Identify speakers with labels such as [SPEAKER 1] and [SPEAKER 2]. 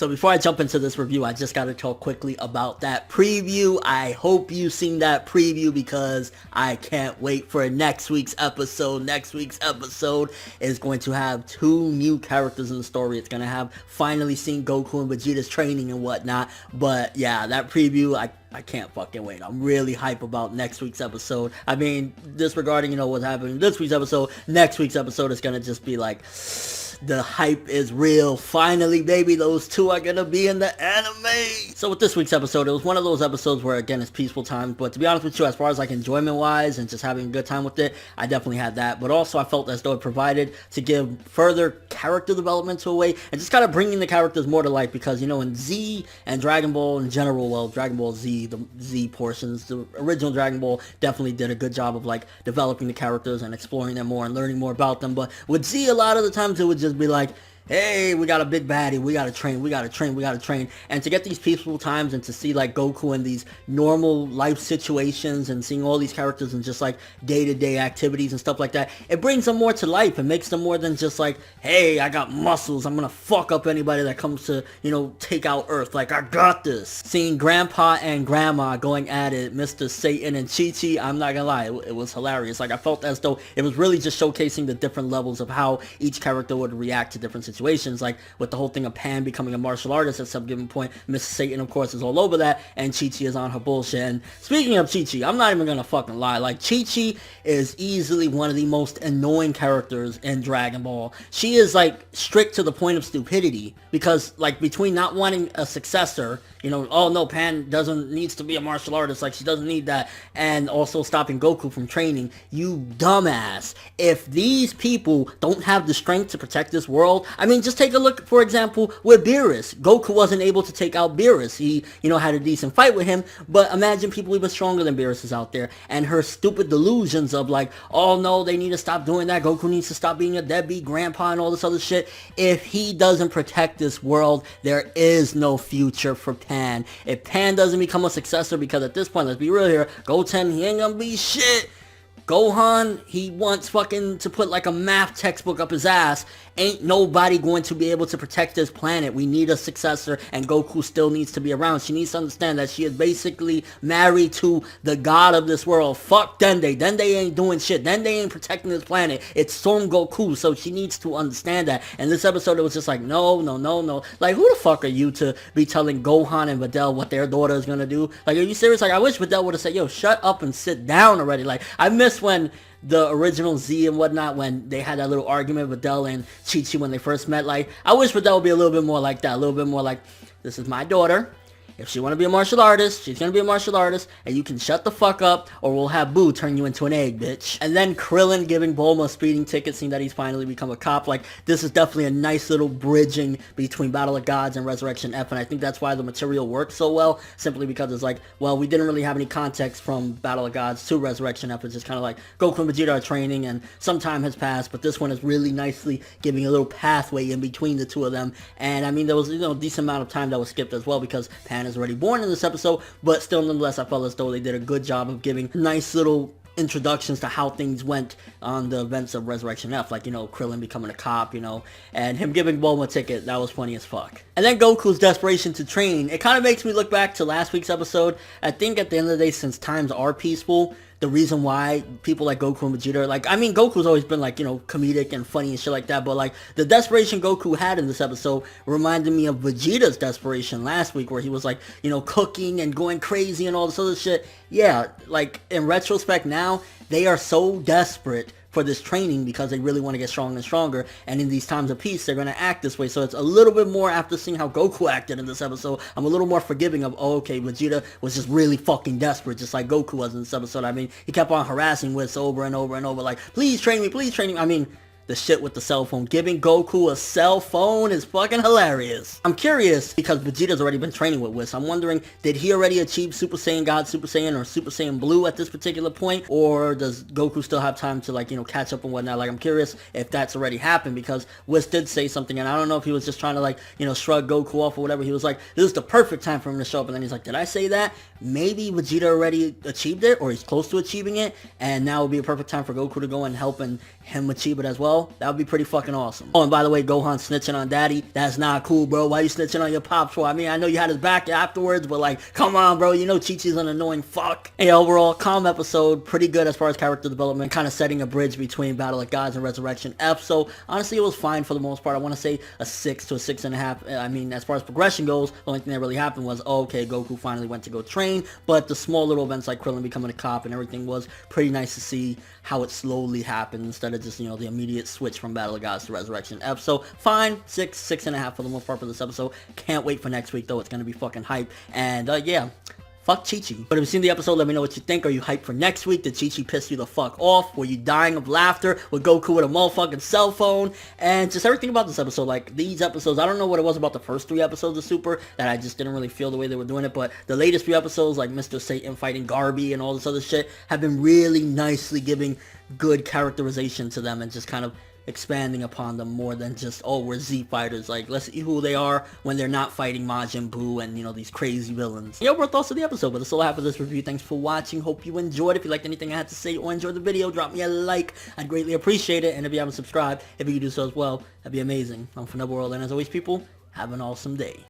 [SPEAKER 1] So before I jump into this review, I just gotta talk quickly about that preview. I hope you've seen that preview because I can't wait for next week's episode. Next week's episode is going to have 2 new characters in the story. It's gonna have finally seen Goku and Vegeta's training and whatnot. But yeah, that preview, I can't fucking wait. I'm really hype about next week's episode. I mean, disregarding, what's happening in this week's episode, next week's episode is gonna just be like, the hype is real. Finally, baby, those 2 are gonna be in the anime. So with this week's episode, it was one of those episodes where, again, it's peaceful times. But to be honest with you, as far as like enjoyment-wise and just having a good time with it, I definitely had that. But also, I felt as though it provided to give further character development to a way and just kind of bringing the characters more to life. Because, in Z and Dragon Ball in general, well, Dragon Ball Z, the Z portions, the original Dragon Ball definitely did a good job of like developing the characters and exploring them more and learning more about them. But with Z, a lot of the times it would just be like, hey, we got a big baddie, we gotta train. And to get these peaceful times and to see like Goku in these normal life situations and seeing all these characters and just like day-to-day activities and stuff like that, it brings them more to life. It makes them more than just like, hey, I got muscles, I'm gonna fuck up anybody that comes to, take out Earth. Like, I got this. Seeing Grandpa and Grandma going at it, Mr. Satan and Chichi, I'm not gonna lie, it was hilarious. Like, I felt as though it was really just showcasing the different levels of how each character would react to different situations. Like with the whole thing of Pan becoming a martial artist at some given point, Mr. Satan of course is all over that, and Chichi is on her bullshit. And speaking of Chichi, I'm not even gonna fucking lie, like Chichi is easily one of the most annoying characters in Dragon Ball. She is like strict to the point of stupidity, because like between not wanting a successor, oh no, Pan needs to be a martial artist, like she doesn't need that, and also stopping Goku from training, you dumbass. If these people don't have the strength to protect this world, I mean, just take a look, for example, with Beerus. Goku wasn't able to take out Beerus. He, had a decent fight with him, but imagine people even stronger than Beerus is out there, and her stupid delusions of like, oh no, they need to stop doing that, Goku needs to stop being a deadbeat grandpa and all this other shit. If he doesn't protect this world, there is no future for Pan. If Pan doesn't become a successor, because at this point, let's be real here, Goten, he ain't gonna be shit. Gohan, he wants fucking to put like a math textbook up his ass. Ain't nobody going to be able to protect this planet. We need a successor, and Goku still needs to be around. She needs to understand that she is basically married to the god of this world. Fuck Dende. Dende ain't doing shit. Dende ain't protecting this planet. It's Son Goku, so she needs to understand that. And this episode, it was just like, no. Like, who the fuck are you to be telling Gohan and Videl what their daughter is gonna do? Like, are you serious? Like, I wish Videl would have said, yo, shut up and sit down already. Like, I miss when the original Z and whatnot, when they had that little argument with Videl and Chichi when they first met. Like, I wish Videl would be a little bit more like that, a little bit more like, this is my daughter. If she want to be a martial artist, she's going to be a martial artist, and you can shut the fuck up, or we'll have Boo turn you into an egg, bitch. And then Krillin giving Bulma a speeding ticket, seeing that he's finally become a cop. Like, this is definitely a nice little bridging between Battle of Gods and Resurrection F, and I think that's why the material works so well, simply because it's like, well, we didn't really have any context from Battle of Gods to Resurrection F. It's just kind of like, Goku and Vegeta are training, and some time has passed, but this one is really nicely giving a little pathway in between the two of them. And I mean, there was, a decent amount of time that was skipped as well, because Pan is already born in this episode, but still nonetheless I felt as though they did a good job of giving nice little introductions to how things went on the events of Resurrection F, like, Krillin becoming a cop, and him giving Bulma a ticket. That was funny as fuck. And then Goku's desperation to train, it kind of makes me look back to last week's episode. I think at the end of the day, since times are peaceful, the reason why people like Goku and Vegeta, like, I mean, Goku's always been, like, comedic and funny and shit like that, but, like, the desperation Goku had in this episode reminded me of Vegeta's desperation last week, where he was, like, cooking and going crazy and all this other shit. Yeah, like, in retrospect now, they are so desperate for this training because they really want to get stronger and stronger, and in these times of peace they're going to act this way. So it's a little bit more, after seeing how Goku acted in this episode, I'm a little more forgiving of, oh, okay, Vegeta was just really fucking desperate, just like Goku was in this episode. I mean, he kept on harassing Whis over and over and over, like, please train me. I mean, the shit with the cell phone. Giving Goku a cell phone is fucking hilarious. I'm curious, because Vegeta's already been training with Whis. I'm wondering, did he already achieve Super Saiyan God, Super Saiyan, or Super Saiyan Blue at this particular point? Or does Goku still have time to, like, catch up and whatnot? Like, I'm curious if that's already happened, because Whis did say something, and I don't know if he was just trying to, like, shrug Goku off or whatever. He was like, this is the perfect time for him to show up, and then he's like, did I say that? Maybe Vegeta already achieved it, or he's close to achieving it, and now would be a perfect time for Goku to go and help and him achieve it as well. well, that would be pretty fucking awesome. Oh, and by the way, Gohan snitching on Daddy, that's not cool, bro. Why you snitching on your pops for? I mean, I know you had his back afterwards, but like, come on, bro. You know Chichi's an annoying fuck. Hey, overall, calm episode. Pretty good as far as character development. Kind of setting a bridge between Battle of Gods and Resurrection F. So, honestly, it was fine for the most part. I want to say a 6 to a 6.5. I mean, as far as progression goes, the only thing that really happened was, oh, okay, Goku finally went to go train. But the small little events like Krillin becoming a cop and everything was pretty nice to see how it slowly happened instead of just, you know, the immediate switch from Battle of Gods to Resurrection F. So, fine. 6, 6.5 for the most part for this episode. Can't wait for next week, though. It's going to be fucking hype. And, yeah. Fuck Chichi. But if you've seen the episode, let me know what you think. Are you hyped for next week? Did Chichi piss you the fuck off? Were you dying of laughter with Goku with a motherfucking cell phone? And just everything about this episode. Like, these episodes, I don't know what it was about the first 3 episodes of Super that I just didn't really feel the way they were doing it. But the latest 3 episodes, like Mr. Satan fighting Garby and all this other shit, have been really nicely giving good characterization to them and just kind of expanding upon them more than just, oh, we're Z fighters. Like, let's see who they are when they're not fighting Majin Buu and, you know, these crazy villains. Your overall thoughts of the episode, but that's all I have for this review. Thanks for watching. Hope you enjoyed. If you liked anything I had to say or enjoyed the video, drop me a like. I'd greatly appreciate it. And if you haven't subscribed, if you could do so as well, that'd be amazing. I'm ForneverWorld, and as always, people, have an awesome day.